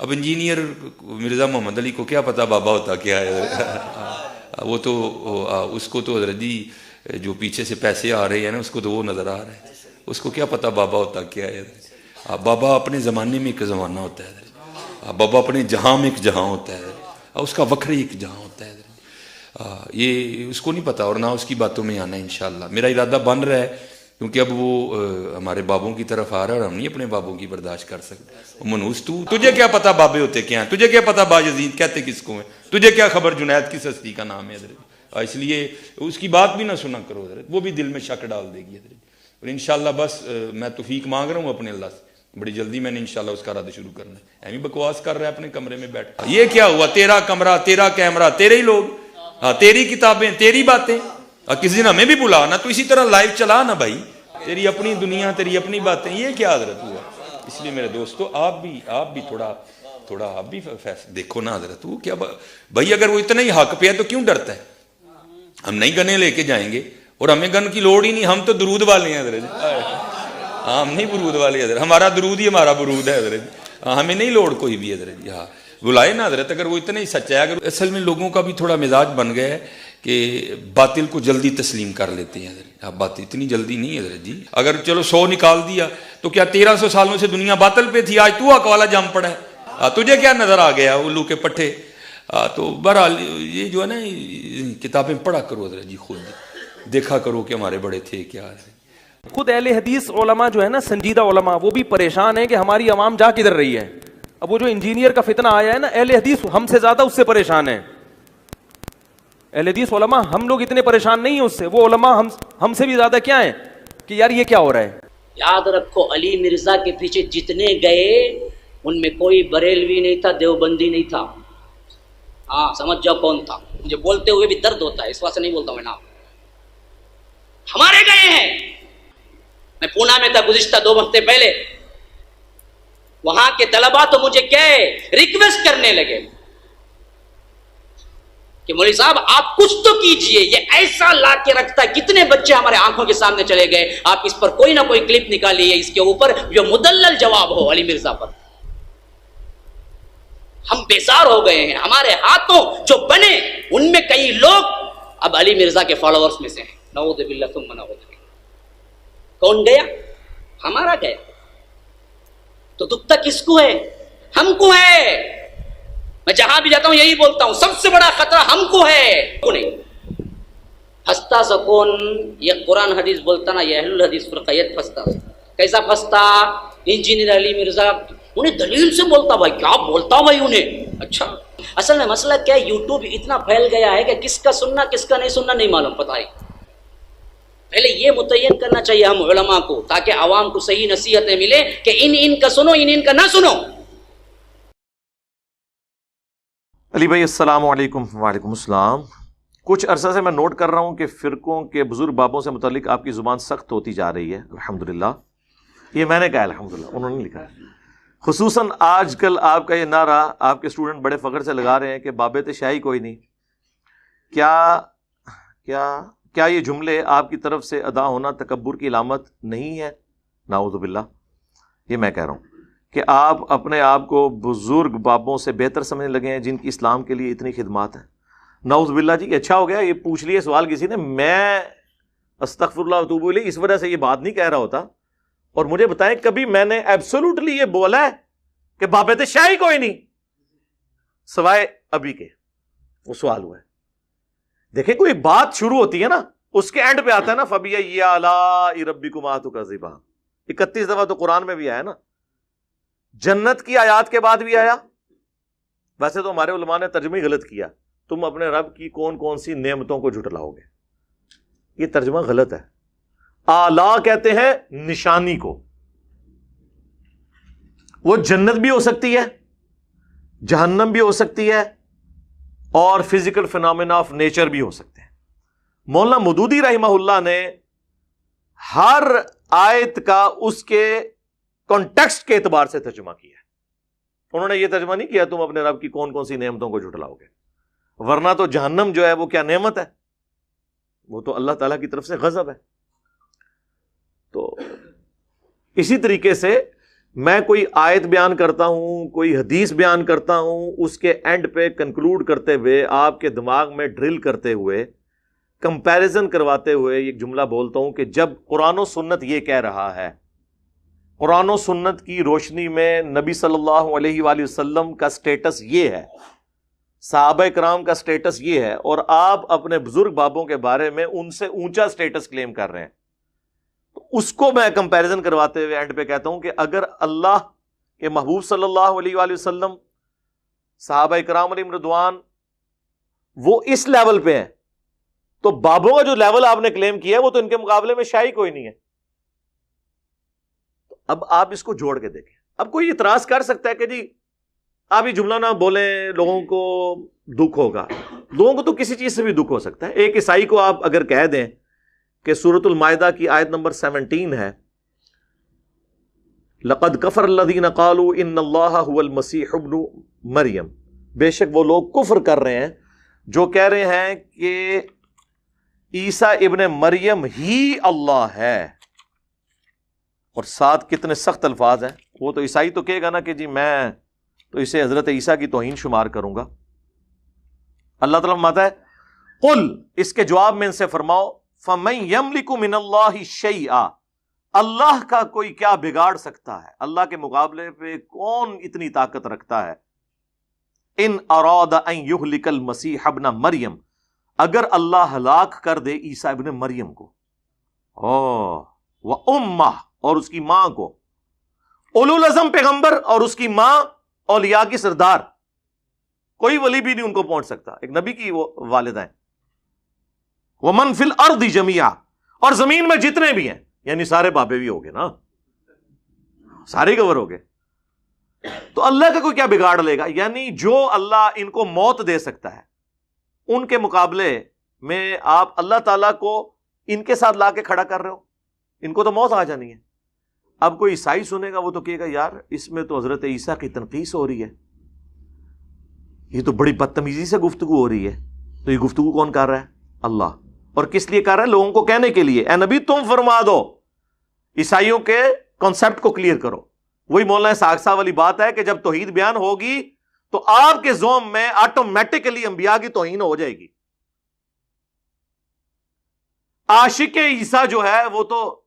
اب انجینئر مرزا محمد علی کو کیا پتا بابا ہوتا کیا ہے؟ وہ تو اس کو تو حضرت جی جو پیچھے سے پیسے آ رہے ہیں نا، اس کو تو وہ نظر آ رہا ہے، اس کو کیا پتا بابا ہوتا کیا ہے؟ بابا اپنے زمانے میں ایک زمانہ ہوتا ہے، بابا اپنے جہاں میں ایک جہاں ہوتا ہے، اس کا وکھری ایک جہاں ہوتا ہے، یہ اس کو نہیں پتا اور نہ اس کی باتوں میں آنا ہے انشاءاللہ۔ میرا ارادہ بن رہا ہے کیونکہ اب وہ ہمارے بابوں کی طرف آ رہا ہے اور ہم نہیں اپنے بابوں کی برداشت کر سکتے۔ منوس تجھے کیا پتا بابے ہوتے کیا ہیں، تجھے کیا پتا باجزید کہتے کس کو ہیں، تجھے کیا خبر جنید کس ہستی کا نام ہے حضرت، اس لیے اس کی بات بھی نہ سنا کرو حضرت، وہ بھی دل میں شک ڈال دے گی حضرت۔ اور انشاءاللہ بس میں توفیق مانگ رہا ہوں اپنے اللہ سے، بڑی جلدی میں نے انشاءاللہ اس کا رد شروع کرنا ہے۔ ایویں بکواس کر رہا ہے اپنے کمرے میں بیٹھ، یہ کیا ہوا، تیرا کمرہ، تیرا کیمرہ، تیرے ہی لوگ، تیری کتابیں، تیری باتیں، کسی دن ہمیں بھی بلا نا، تو اسی طرح لائیو چلا نا بھائی، تیری اپنی دنیا، تیری اپنی باتیں، یہ کیا حضرت ہوا؟ اس لیے میرے دوستو آپ بھی تھوڑا آپ بھی دیکھو نا حضرت، وہ کیا بھائی، اگر وہ اتنا ہی حق پہ ہے تو کیوں ڈرتا ہے؟ ہم نہیں گنے لے کے جائیں گے اور ہمیں گن کی لوڑ ہی نہیں، ہم تو درود والے ہیں حضرت، ہم نہیں برود والے حضرت، ہمارا درود ہی ہمارا برود ہے حضرت، ہمیں نہیں لوڑ کوئی بھی حضرت، ہاں بلائے نا حضرت، اگر وہ اتنا ہی سچا ہے۔ اگر اصل میں لوگوں کا بھی تھوڑا مزاج بن گیا ہے کہ باطل کو جلدی تسلیم کر لیتے ہیں حضرت، بات اتنی جلدی نہیں حضرت جی، اگر چلو 100 نکال دیا تو کیا 1300 سالوں سے دنیا باطل پہ تھی، آج تو حق والا جم پڑا ہے، تجھے کیا نظر آ گیا الو کے پٹھے؟ تو بہرحال یہ جو ہے نا کتابیں پڑھا کرو حضرت جی، خود دیکھا کرو کہ ہمارے بڑے تھے کیا ہے۔ خود اہل حدیث علماء جو ہے نا، سنجیدہ علماء، وہ بھی پریشان ہیں کہ ہماری عوام جا کدھر رہی ہے۔ اب وہ جو انجینئر کا فتنہ آیا ہے نا، اہل حدیث ہم سے زیادہ اس سے پریشان ہیں۔ اہل حدیث علماء ہم لوگ اتنے پریشان نہیں ہیں اس سے، وہ علماء ہم سے بھی زیادہ کیا ہیں کہ یار یہ کیا ہو رہا ہے۔ یاد رکھو علی مرزا کے پیچھے جتنے گئے ان میں کوئی بریلوی نہیں تھا، دیوبندی نہیں تھا۔ ہاں سمجھ جاؤ کون تھا، مجھے بولتے ہوئے بھی درد ہوتا ہے، اس واسطے نہیں بولتا ہوں میں نام۔ ہمارے گئے ہیں، میں پونا میں تھا گزشتہ 2 ہفتے پہلے، وہاں کے طلباء تو مجھے کیا ریکویسٹ کرنے لگے کہ مولوی صاحب آپ کچھ تو کیجئے، یہ ایسا لا کے رکھتا ہے، کتنے بچے ہمارے آنکھوں کے سامنے چلے گئے، آپ اس پر کوئی نہ کوئی کلپ نکالیے، اس کے اوپر جو مدلل جواب ہو علی مرزا پر۔ ہم بیزار ہو گئے ہیں، ہمارے ہاتھوں جو بنے ان میں کئی لوگ اب علی مرزا کے فالوورز میں سے ہیں، نعوذ باللہ ثم نعوذ باللہ۔ کون گیا؟ ہمارا گیا، تو دکھتا کس کو ہے؟ ہم کو ہے۔ میں جہاں بھی جاتا ہوں یہی بولتا ہوں، سب سے بڑا خطرہ ہم کو ہے، کو نہیں۔ پھنستا سکون، یہ قرآن حدیث بولتا نا، یہ اہل الحدیث فرقیت پھنستا۔ کیسا پھنستا؟ انجینئر علی مرزا انہیں دلیل سے بولتا، بھائی کیا بولتا بھائی انہیں۔ اچھا اصل میں مسئلہ کیا ہے، یوٹیوب اتنا پھیل گیا ہے کہ کس کا سننا کس کا نہیں سننا نہیں معلوم، پتہ ہے۔ پہلے یہ متعین کرنا چاہیے ہم علماء کو، تاکہ عوام کو صحیح نصیحتیں ملے کہ ان کا سنو، ان کا نہ سنو۔ علی بھائی السلام علیکم۔ وعلیکم السلام۔ کچھ عرصہ سے میں نوٹ کر رہا ہوں کہ فرقوں کے بزرگ بابوں سے متعلق آپ کی زبان سخت ہوتی جا رہی ہے، الحمدللہ۔ یہ میں نے کہا الحمدللہ، انہوں نے نہیں لکھا۔ خصوصاً آج کل آپ کا یہ نعرہ آپ کے اسٹوڈنٹ بڑے فخر سے لگا رہے ہیں کہ بابے شاہی کوئی نہیں۔ کیا یہ جملے آپ کی طرف سے ادا ہونا تکبر کی علامت نہیں ہے؟ نعوذ باللہ۔ یہ میں کہہ رہا ہوں کہ آپ اپنے آپ کو بزرگ بابوں سے بہتر سمجھنے لگے ہیں جن کی اسلام کے لیے اتنی خدمات ہیں۔ نعوذ باللہ جی، کہ اچھا ہو گیا یہ پوچھ لیے سوال کسی نے، میں استغفر اللہ واتوب الیہ اس وجہ سے یہ بات نہیں کہہ رہا ہوتا۔ اور مجھے بتائیں کبھی میں نے ایبسولوٹلی یہ بولا ہے کہ بابت شاہی کوئی نہیں سوائے ابھی کے؟ وہ سوال ہوا ہے۔ دیکھیں کوئی بات شروع ہوتی ہے نا، اس کے اینڈ پہ آتا ہے نا فَبِأَيِّ آلَاءِ رَبِّكُمَا تُكَذِّبَانِ، 31 دفعہ تو قرآن میں بھی آیا نا، جنت کی آیات کے بعد بھی آیا۔ ویسے تو ہمارے علماء نے ترجمہ ہی غلط کیا، تم اپنے رب کی کون کون سی نعمتوں کو جھٹلاؤ گے، یہ ترجمہ غلط ہے۔ آلا کہتے ہیں نشانی کو، وہ جنت بھی ہو سکتی ہے، جہنم بھی ہو سکتی ہے، اور فزیکل فینومینا آف نیچر بھی ہو سکتے ہیں۔ مولانا مودودی رحمہ اللہ نے ہر آیت کا اس کے کانٹیکسٹ کے اعتبار سے ترجمہ کیا ہے۔ انہوں نے یہ ترجمہ نہیں کیا تم اپنے رب کی کون کون سی نعمتوں کو جھٹلاؤ گے، ورنہ تو جہنم جو ہے وہ کیا نعمت ہے، وہ تو اللہ تعالیٰ کی طرف سے غضب ہے۔ تو اسی طریقے سے میں کوئی آیت بیان کرتا ہوں، کوئی حدیث بیان کرتا ہوں، اس کے اینڈ پہ کنکلوڈ کرتے ہوئے، آپ کے دماغ میں ڈرل کرتے ہوئے، کمپیریزن کرواتے ہوئے ایک جملہ بولتا ہوں کہ جب قرآن و سنت یہ کہہ رہا ہے، قرآن و سنت کی روشنی میں نبی صلی اللہ علیہ وآلہ وسلم کا سٹیٹس یہ ہے، صحابہ کرام کا سٹیٹس یہ ہے، اور آپ اپنے بزرگ بابوں کے بارے میں ان سے اونچا سٹیٹس کلیم کر رہے ہیں، تو اس کو میں کمپیریزن کرواتے ہوئے اینڈ پہ کہتا ہوں کہ اگر اللہ کے محبوب صلی اللہ علیہ وآلہ وسلم، صحابہ کرام علیہم رضوان وہ اس لیول پہ ہیں، تو بابوں کا جو لیول آپ نے کلیم کیا ہے وہ تو ان کے مقابلے میں شاہی کوئی نہیں ہے۔ اب آپ اس کو جوڑ کے دیکھیں۔ اب کوئی اعتراض کر سکتا ہے کہ جی آپ یہ جملہ نہ بولیں، لوگوں کو دکھ ہوگا۔ لوگوں کو تو کسی چیز سے بھی دکھ ہو سکتا ہے۔ ایک عیسائی کو آپ اگر کہہ دیں کہ سورۃ المائدہ کی آیت نمبر 17 ہے، لقد کفر الذین قالوا ان اللہ هو المسیح ابن مریم، بے شک وہ لوگ کفر کر رہے ہیں جو کہہ رہے ہیں کہ عیسیٰ ابن مریم ہی اللہ ہے، اور ساتھ کتنے سخت الفاظ ہیں۔ وہ تو عیسائی تو کہے گا نا کہ جی میں تو اسے حضرت عیسیٰ کی توہین شمار کروں گا۔ اللہ تعالیٰ فرماتا ہے قل، اس کے جواب میں ان سے فرماؤ، فَمَن يَمْلِكُ مِنَ اللَّهِ شَيْئًا، اللہ کا کوئی کیا بگاڑ سکتا ہے، اللہ کے مقابلے پہ کون اتنی طاقت رکھتا ہے؟ ان اراد ان یہلک المسیح ابن مریم، اگر اللہ ہلاک کر دے عیسیٰ ابن مریم کو، وَأُمَّهُ، اور اس کی ماں کو، اولو العزم پیغمبر اور اس کی ماں اولیاء کی سردار، کوئی ولی بھی نہیں ان کو پہنچ سکتا، ایک نبی کی وہ والدہ ہیں، وَمَن فِي الْأَرْضِ جَمِيعًا، اور زمین میں جتنے بھی ہیں، یعنی سارے بابے بھی ہو گئے نا، سارے کور ہو گئے، تو اللہ کا کوئی کیا بگاڑ لے گا؟ یعنی جو اللہ ان کو موت دے سکتا ہے، ان کے مقابلے میں آپ اللہ تعالیٰ کو ان کے ساتھ لا کے کھڑا کر رہے ہو، ان کو تو موت آ جانی ہے۔ اب کوئی عیسائی سنے گا وہ تو کہے گا یار اس میں تو حضرت عیسیٰ کی تنقیص ہو رہی ہے، یہ تو بڑی بدتمیزی سے گفتگو ہو رہی ہے، تو یہ گفتگو کون کر رہا ہے؟ اللہ۔ اور کس لیے کر رہا ہے؟ لوگوں کو کہنے کے لیے، اے نبی تم فرما دو، عیسائیوں کے کانسیپٹ کو کلیئر کرو۔ وہی مولانا اسحاق صاحب والی بات ہے کہ جب توحید بیان ہوگی تو آپ کے زوم میں آٹومیٹکلی انبیاء کی توہین ہو جائے گی۔ عاشق عیسیٰ جو ہے وہ تو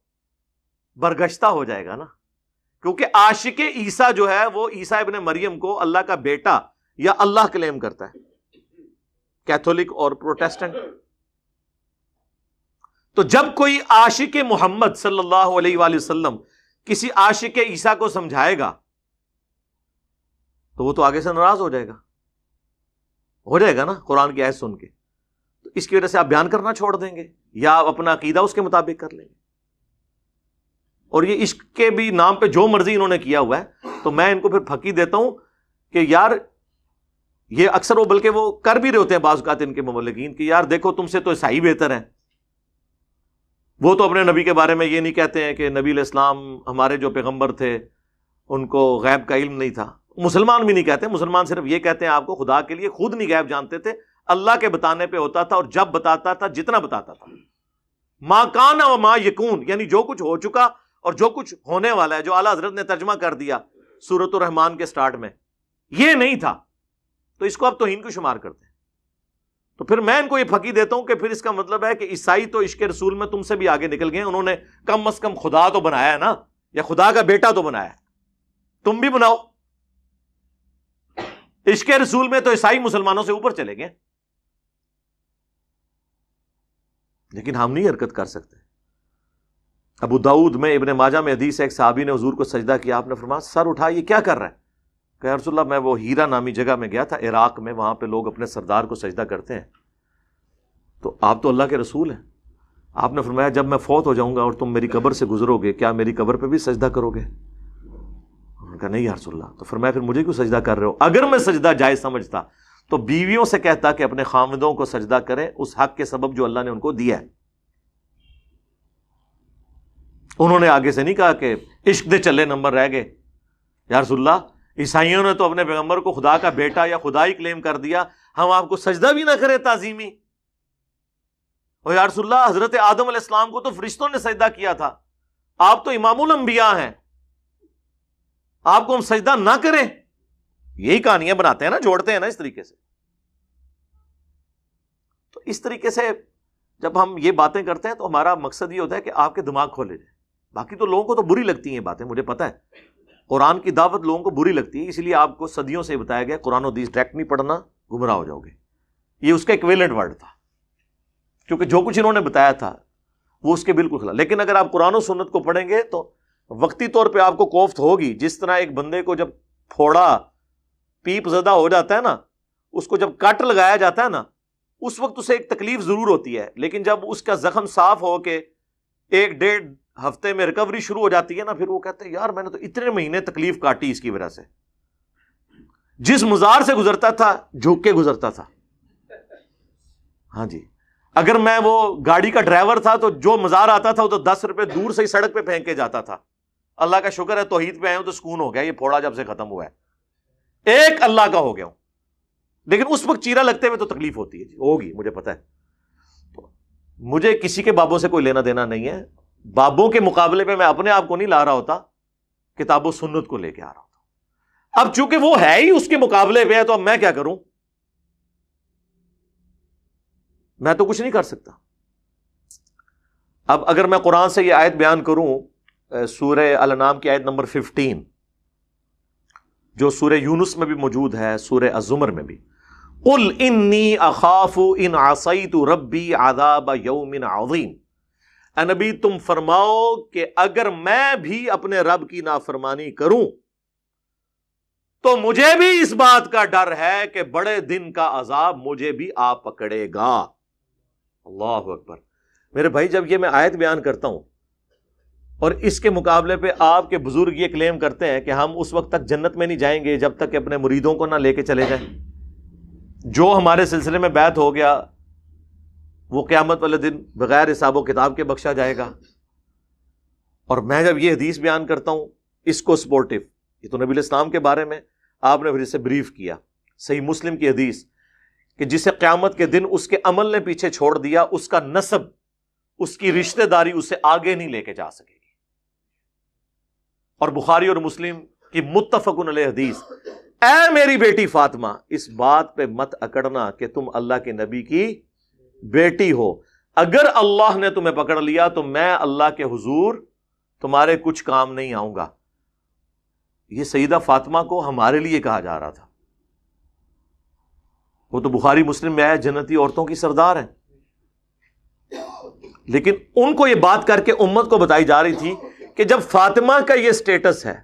برگشتہ ہو جائے گا نا، کیونکہ عاشق عیسیٰ جو ہے وہ عیسیٰ ابن مریم کو اللہ کا بیٹا یا اللہ کلیم کرتا ہے، کیتھولک اور پروٹیسٹنٹ۔ تو جب کوئی عاشق محمد صلی اللہ علیہ وآلہ وسلم کسی عاشق عیسیٰ کو سمجھائے گا تو وہ تو آگے سے ناراض ہو جائے گا نا قرآن کی آیت سن کے، تو اس کی وجہ سے آپ بیان کرنا چھوڑ دیں گے یا آپ اپنا عقیدہ اس کے مطابق کر لیں گے۔ اور یہ عشق کے بھی نام پہ جو مرضی انہوں نے کیا ہوا ہے، تو میں ان کو پھر پھکی دیتا ہوں کہ یار یہ اکثر وہ بلکہ وہ کر بھی رہے ہوتے ہیں بعض اوقات ان کے مبلغین کہ یار دیکھو تم سے تو عیسائی بہتر ہیں، وہ تو اپنے نبی کے بارے میں یہ نہیں کہتے ہیں کہ نبی علیہ السلام ہمارے جو پیغمبر تھے ان کو غیب کا علم نہیں تھا۔ مسلمان بھی نہیں کہتے، مسلمان صرف یہ کہتے ہیں آپ کو خدا کے لیے خود نہیں غیب جانتے تھے، اللہ کے بتانے پہ ہوتا تھا، اور جب بتاتا تھا جتنا بتاتا تھا، ما کان و ما یکون، یعنی جو کچھ ہو چکا اور جو کچھ ہونے والا ہے، جو اعلیٰ حضرت نے ترجمہ کر دیا سورۃ الرحمن کے سٹارٹ میں، یہ نہیں تھا، تو اس کو آپ توہین کو شمار کرتے ہیں۔ تو پھر میں ان کو یہ پھکی دیتا ہوں کہ پھر اس کا مطلب ہے کہ عیسائی تو عشق رسول میں تم سے بھی آگے نکل گئے، انہوں نے کم از کم خدا تو بنایا ہے نا، یا خدا کا بیٹا تو بنایا ہے، تم بھی بناؤ۔ عشق رسول میں تو عیسائی مسلمانوں سے اوپر چلے گئے، لیکن ہم نہیں حرکت کر سکتے۔ ابو داؤد میں، ابن ماجہ میں حدیث ہے، ایک صحابی نے حضور کو سجدہ کیا، آپ نے فرمایا سر اٹھا، یہ کیا کر رہا ہے؟ کہ یا رسول اللہ میں وہ ہیرا نامی جگہ میں گیا تھا عراق میں، وہاں پہ لوگ اپنے سردار کو سجدہ کرتے ہیں، تو آپ تو اللہ کے رسول ہیں، آپ نے فرمایا جب میں فوت ہو جاؤں گا اور تم میری قبر سے گزرو گے، کیا میری قبر پہ بھی سجدہ کرو گے؟ انہوں نے کہا نہیں یا رسول اللہ۔ تو فرمایا پھر مجھے کیوں سجدہ کر رہے ہو؟ اگر میں سجدہ جائز سمجھتا تو بیویوں سے کہتا کہ اپنے خاوندوں کو سجدہ کریں اس حق کے سبب جو اللہ نے ان کو دیا ہے۔ انہوں نے آگے سے نہیں کہا کہ عشق دے چلے نمبر رہ گئے، یا رسول اللہ عیسائیوں نے تو اپنے پیغمبر کو خدا کا بیٹا یا خدا ہی کلیم کر دیا، ہم آپ کو سجدہ بھی نہ کریں تعظیمی؟ اور یا رسول اللہ حضرت آدم علیہ السلام کو تو فرشتوں نے سجدہ کیا تھا، آپ تو امام الانبیاء ہیں، آپ کو ہم سجدہ نہ کریں؟ یہی کہانیاں بناتے ہیں نا، جوڑتے ہیں نا اس طریقے سے. تو اس طریقے سے جب ہم یہ باتیں کرتے ہیں تو ہمارا مقصد یہ ہوتا ہے کہ آپ کے دماغ کھولے جائیں. باقی تو لوگوں کو تو بری لگتی ہیں باتیں، مجھے پتا ہے قرآن کی دعوت لوگوں کو بری لگتی ہے، اس لیے آپ کو صدیوں سے بتایا گیا قرآن و حدیث ڈائریکٹ نہیں پڑھنا، گمراہ ہو جاؤ گے. یہ اس کا ایکویلنٹ ورڈ تھا، کیونکہ جو کچھ انہوں نے بتایا تھا وہ اس کے بالکل خلاف. لیکن اگر آپ قرآن و سنت کو پڑھیں گے تو وقتی طور پہ آپ کو کوفت ہوگی. جس طرح ایک بندے کو جب پھوڑا پیپ زدہ ہو جاتا ہے نا، اس کو جب کٹ لگایا جاتا ہے نا، اس وقت اسے ایک تکلیف ضرور ہوتی ہے، لیکن جب اس کا زخم صاف ہو کے 1-1.5 ہفتے میں ریکوری شروع ہو جاتی ہے نا، پھر وہ کہتے ہیں یار میں نے تو اتنے مہینے تکلیف کاٹی اس کی وجہ سے. جس مزار سے گزرتا تھا جھک کے گزرتا تھا. ہاں جی، اگر میں وہ گاڑی کا ڈرائیور تھا تو جو مزار آتا تھا وہ تو 10 روپے دور سے ہی سڑک پہ پھینک کے جاتا تھا. اللہ کا شکر ہے توحید پہ آئے ہوں تو سکون ہو گیا، یہ پھوڑا جب سے ختم ہوا ہے ایک اللہ کا ہو گیا ہوں. لیکن اس وقت چیرا لگتے ہوئے تو تکلیف ہوتی ہے، ہوگی، مجھے پتا ہے. مجھے کسی کے بابوں سے کوئی لینا دینا نہیں ہے. بابوں کے مقابلے میں اپنے آپ کو نہیں لا رہا ہوتا، کتاب و سنت کو لے کے آ رہا ہوتا. اب چونکہ وہ ہے ہی اس کے مقابلے پہ ہے تو اب میں کیا کروں؟ میں تو کچھ نہیں کر سکتا. اب اگر میں قرآن سے یہ آیت بیان کروں، سورہ الانعام کی آیت نمبر 15، جو سورہ یونس میں بھی موجود ہے، سورہ الزمر میں بھی، قل انی اخاف ان عصیت ربی عذاب یوم عظیم. اے نبی تم فرماؤ کہ اگر میں بھی اپنے رب کی نافرمانی کروں تو مجھے بھی اس بات کا ڈر ہے کہ بڑے دن کا عذاب مجھے بھی آ پکڑے گا. اللہ اکبر. میرے بھائی جب یہ میں آیت بیان کرتا ہوں اور اس کے مقابلے پہ آپ کے بزرگ یہ کلیم کرتے ہیں کہ ہم اس وقت تک جنت میں نہیں جائیں گے جب تک کہ اپنے مریدوں کو نہ لے کے چلے جائیں، جو ہمارے سلسلے میں بیعت ہو گیا وہ قیامت والے دن بغیر حساب و کتاب کے بخشا جائے گا. اور میں جب یہ حدیث بیان کرتا ہوں اس کو سپورٹیو، یہ تو نبی علیہ السلام کے بارے میں آپ نے پھر اسے بریف کیا، صحیح مسلم کی حدیث کہ جسے قیامت کے دن اس کے عمل نے پیچھے چھوڑ دیا، اس کا نسب، اس کی رشتہ داری اسے آگے نہیں لے کے جا سکے گی. اور بخاری اور مسلم کی متفق علیہ حدیث، اے میری بیٹی فاطمہ اس بات پہ مت اکڑنا کہ تم اللہ کے نبی کی بیٹی ہو، اگر اللہ نے تمہیں پکڑ لیا تو میں اللہ کے حضور تمہارے کچھ کام نہیں آؤں گا. یہ سیدہ فاطمہ کو ہمارے لیے کہا جا رہا تھا. وہ تو بخاری مسلم میں آیا جنتی عورتوں کی سردار ہیں، لیکن ان کو یہ بات کر کے امت کو بتائی جا رہی تھی کہ جب فاطمہ کا یہ سٹیٹس ہے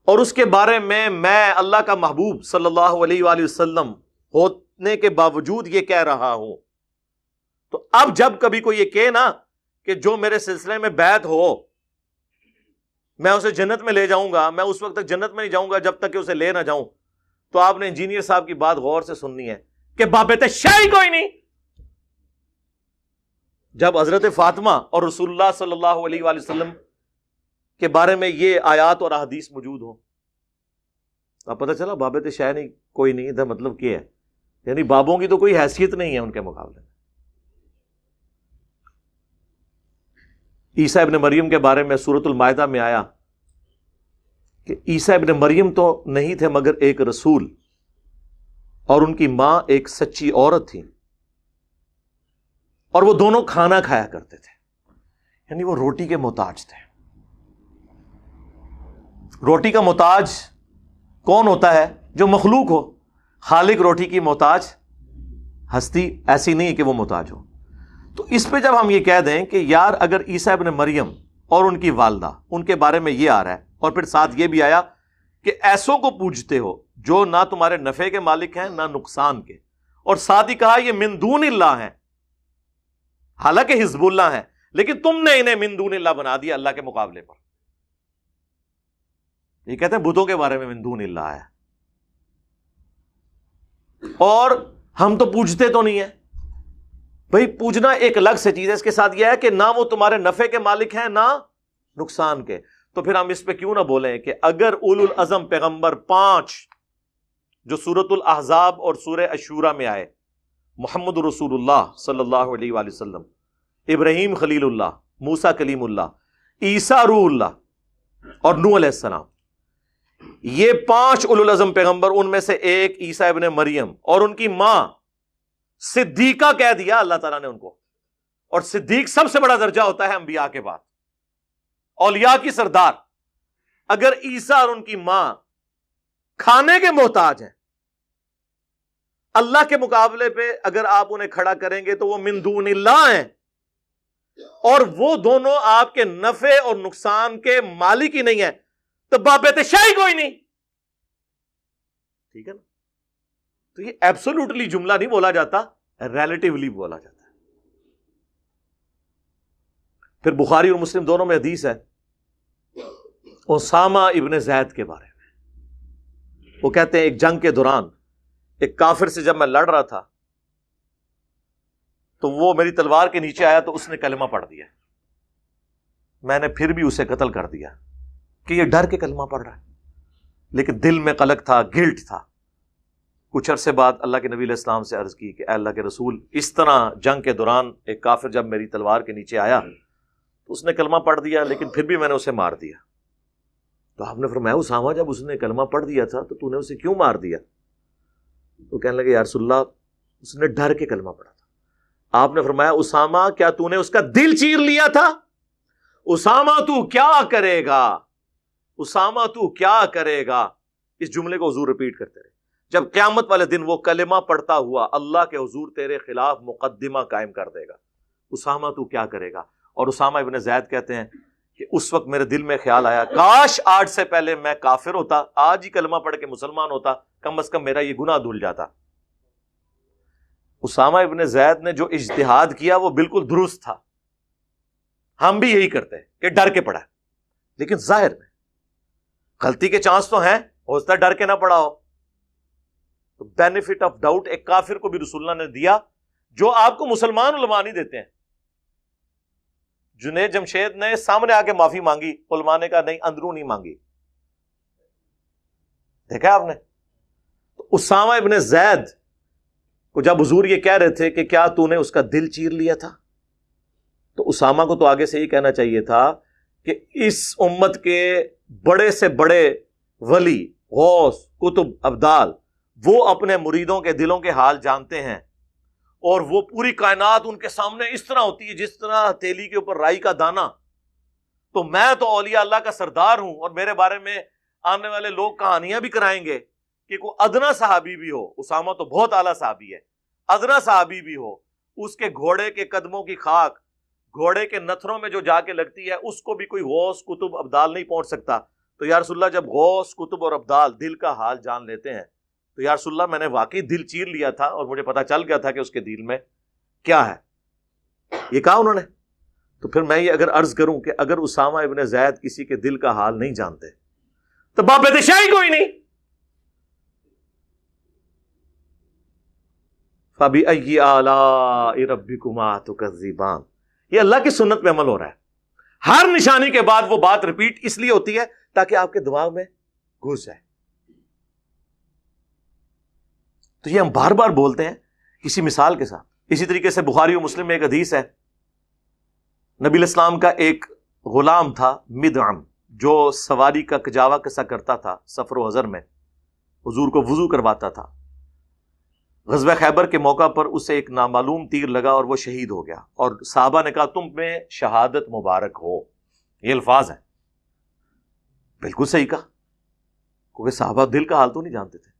اور اس کے بارے میں اللہ کا محبوب صلی اللہ علیہ وآلہ وسلم ہونے کے باوجود یہ کہہ رہا ہوں، تو اب جب کبھی کوئی یہ کہے نا کہ جو میرے سلسلے میں بیعت ہو میں اسے جنت میں لے جاؤں گا، میں اس وقت تک جنت میں نہیں جاؤں گا جب تک کہ اسے لے نہ جاؤں، تو آپ نے انجینئر صاحب کی بات غور سے سننی ہے کہ بابت شاہی کوئی نہیں. جب حضرت فاطمہ اور رسول اللہ صلی اللہ علیہ وآلہ وسلم کے بارے میں یہ آیات اور احادیث موجود ہوں، اب پتہ چلا بابت شاہی نہیں کوئی نہیں، ادھر مطلب کیا ہے، یعنی بابوں کی تو کوئی حیثیت نہیں ہے ان کے مقابلے میں. عیسیٰ ابن مریم کے بارے میں سورۃ المائدہ میں آیا کہ عیسیٰ ابن مریم تو نہیں تھے مگر ایک رسول، اور ان کی ماں ایک سچی عورت تھی، اور وہ دونوں کھانا کھایا کرتے تھے، یعنی وہ روٹی کے محتاج تھے. روٹی کا محتاج کون ہوتا ہے؟ جو مخلوق ہو. خالق روٹی کی محتاج ہستی ایسی نہیں ہے کہ وہ محتاج ہو. تو اس پہ جب ہم یہ کہہ دیں کہ یار اگر عیسیٰ ابن مریم اور ان کی والدہ ان کے بارے میں یہ آ رہا ہے، اور پھر ساتھ یہ بھی آیا کہ ایسوں کو پوجتے ہو جو نہ تمہارے نفع کے مالک ہیں نہ نقصان کے، اور ساتھ ہی کہا یہ من دون اللہ ہیں، حالانکہ حزب اللہ ہیں، لیکن تم نے انہیں من دون اللہ بنا دیا اللہ کے مقابلے پر. یہ کہتے ہیں بتوں کے بارے میں من دون اللہ ہے، اور ہم تو پوجتے تو نہیں ہیں. بھئی پوجنا ایک الگ سے چیز ہے، اس کے ساتھ یہ ہے کہ نہ وہ تمہارے نفع کے مالک ہیں نہ نقصان کے. تو پھر ہم اس پہ کیوں نہ بولیں کہ اگر اولو العزم پیغمبر 5 جو سورۃ الاحزاب اور سورہ الشورى میں آئے، محمد رسول اللہ صلی اللہ علیہ وآلہ وسلم، ابراہیم خلیل اللہ، موسیٰ کلیم اللہ، عیسیٰ روح اللہ اور نوح علیہ السلام، یہ 5 اولو العزم پیغمبر، ان میں سے ایک عیسیٰ ابن مریم اور ان کی ماں صدیقہ کہہ دیا اللہ تعالیٰ نے ان کو، اور صدیق سب سے بڑا درجہ ہوتا ہے انبیاء کے بعد، اولیاء کی سردار۔ اگر عیسیٰ اور ان کی ماں کھانے کے محتاج ہیں، اللہ کے مقابلے پہ اگر آپ انہیں کھڑا کریں گے تو وہ من دون اللہ ہیں، اور وہ دونوں آپ کے نفع اور نقصان کے مالک ہی نہیں ہیں، تو بابت شاہی کوئی نہیں، ٹھیک ہے نا؟ تو یہ ایبسولوٹلی جملہ نہیں بولا جاتا، ریلیٹیولی بولا جاتا ہے۔ پھر بخاری اور مسلم دونوں میں حدیث ہے اسامہ ابن زید کے بارے میں، وہ کہتے ہیں ایک جنگ کے دوران ایک کافر سے جب میں لڑ رہا تھا تو وہ میری تلوار کے نیچے آیا تو اس نے کلمہ پڑھ دیا، میں نے پھر بھی اسے قتل کر دیا کہ یہ ڈر کے کلمہ پڑھ رہا ہے، لیکن دل میں قلق تھا، گلٹ تھا۔ کچھ عرصے بعد اللہ کے نبی علیہ السلام سے عرض کی کہ اے اللہ کے رسول، اس طرح جنگ کے دوران ایک کافر جب میری تلوار کے نیچے آیا تو اس نے کلمہ پڑھ دیا، لیکن پھر بھی میں نے اسے مار دیا۔ تو آپ نے فرمایا اسامہ جب اس نے کلمہ پڑھ دیا تھا تو نے اسے کیوں مار دیا؟ تو کہنے لگے یا رسول اللہ اس نے ڈر کے کلمہ پڑھا تھا۔ آپ نے فرمایا اسامہ کیا تو نے اس کا دل چیر لیا تھا؟ اسامہ تو کیا کرے گا، اسامہ تو کیا کرے گا، اس جملے کو حضور رپیٹ کرتے رہے جب قیامت والے دن وہ کلمہ پڑھتا ہوا اللہ کے حضور تیرے خلاف مقدمہ قائم کر دے گا، اسامہ تو کیا کرے گا۔ اور اسامہ ابن زید کہتے ہیں کہ اس وقت میرے دل میں خیال آیا کاش آج سے پہلے میں کافر ہوتا، آج ہی کلمہ پڑھ کے مسلمان ہوتا، کم از کم میرا یہ گناہ دھل جاتا۔ اسامہ ابن زید نے جو اجتہاد کیا وہ بالکل درست تھا، ہم بھی یہی کرتے ہیں کہ ڈر کے پڑھا، لیکن ظاہر میں غلطی کے چانس تو ہیں، ہو سکتا ہے ڈر کے نہ پڑھا ہو۔ تو بینیفٹ آف ڈاؤٹ ایک کافر کو بھی رسول اللہ نے دیا جو آپ کو مسلمان علماء نہیں دیتے ہیں۔ جنید جمشید نے سامنے آ کے معافی مانگی، علماء نے کہا نہیں اندرونی مانگی، دیکھا آپ نے۔ تو اسامہ ابن زید کو جب حضور یہ کہہ رہے تھے کہ کیا تو نے اس کا دل چیر لیا تھا، تو اسامہ کو تو آگے سے یہ کہنا چاہیے تھا کہ اس امت کے بڑے سے بڑے ولی، غوث، کتب، ابدال، وہ اپنے مریدوں کے دلوں کے حال جانتے ہیں، اور وہ پوری کائنات ان کے سامنے اس طرح ہوتی ہے جس طرح ہتھیلی کے اوپر رائی کا دانہ۔ تو میں تو اولیاء اللہ کا سردار ہوں، اور میرے بارے میں آنے والے لوگ کہانیاں بھی کرائیں گے کہ کوئی ادنا صحابی بھی ہو، اسامہ تو بہت اعلیٰ صحابی ہے، ادنا صحابی بھی ہو، اس کے گھوڑے کے قدموں کی خاک گھوڑے کے نتھروں میں جو جا کے لگتی ہے اس کو بھی کوئی غوث، کتب، ابدال نہیں پہنچ سکتا۔ تو یا رسول اللہ جب غوث، کتب اور ابدال دل کا حال جان لیتے ہیں تو یا رسول اللہ میں نے واقعی دل چیر لیا تھا اور مجھے پتا چل گیا تھا کہ اس کے دل میں کیا ہے، یہ کہا انہوں نے۔ تو پھر میں یہ اگر عرض کروں کہ اگر اسامہ ابن زید کسی کے دل کا حال نہیں جانتے تو بابت شاہی کوئی نہیں۔ فَبِأَيِّ آلَاءِ رَبِّكُمَا تُكَذِّبَانِ، یہ اللہ کی سنت پہ عمل ہو رہا ہے۔ ہر نشانی کے بعد وہ بات ریپیٹ اس لیے ہوتی ہے تاکہ آپ کے دماغ میں گھس جائے۔ تو یہ ہم بار بار بولتے ہیں کسی مثال کے ساتھ۔ اسی طریقے سے بخاری و مسلم میں ایک حدیث ہے، نبی علیہ السلام کا ایک غلام تھا مدعم، جو سواری کا کجاوا کسا کرتا تھا سفر و حضر میں، حضور کو وضو کرواتا تھا۔ غزوہ خیبر کے موقع پر اسے ایک نامعلوم تیر لگا اور وہ شہید ہو گیا، اور صحابہ نے کہا تم میں شہادت مبارک ہو، یہ الفاظ ہیں۔ بالکل صحیح کہا، کیونکہ صحابہ دل کا حال تو نہیں جانتے تھے۔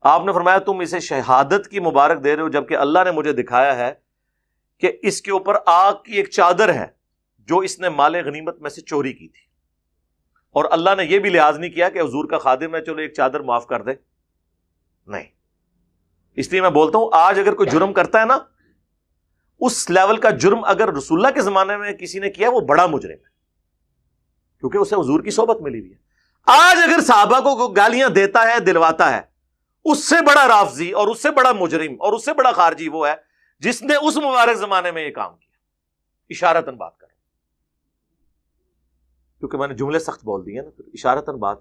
آپ نے فرمایا تم اسے شہادت کی مبارک دے رہے ہو، جبکہ اللہ نے مجھے دکھایا ہے کہ اس کے اوپر آگ کی ایک چادر ہے جو اس نے مال غنیمت میں سے چوری کی تھی، اور اللہ نے یہ بھی لحاظ نہیں کیا کہ حضور کا خادم ہے چلو ایک چادر معاف کر دے، نہیں۔ اس لیے میں بولتا ہوں آج اگر کوئی جرم کرتا ہے نا، اس لیول کا جرم اگر رسول اللہ کے زمانے میں کسی نے کیا وہ بڑا مجرم ہے، کیونکہ اسے حضور کی صحبت ملی ہوئی ہے۔ آج اگر صحابہ کو گالیاں دیتا ہے، دلواتا ہے، اس سے بڑا رافضی اور اس سے بڑا مجرم اور اس سے بڑا خارجی وہ ہے جس نے اس مبارک زمانے میں یہ کام کیا۔ اشارتاً بات کرو، کیونکہ میں نے جملے سخت بول دیے نا، پھر اشارتاً بات،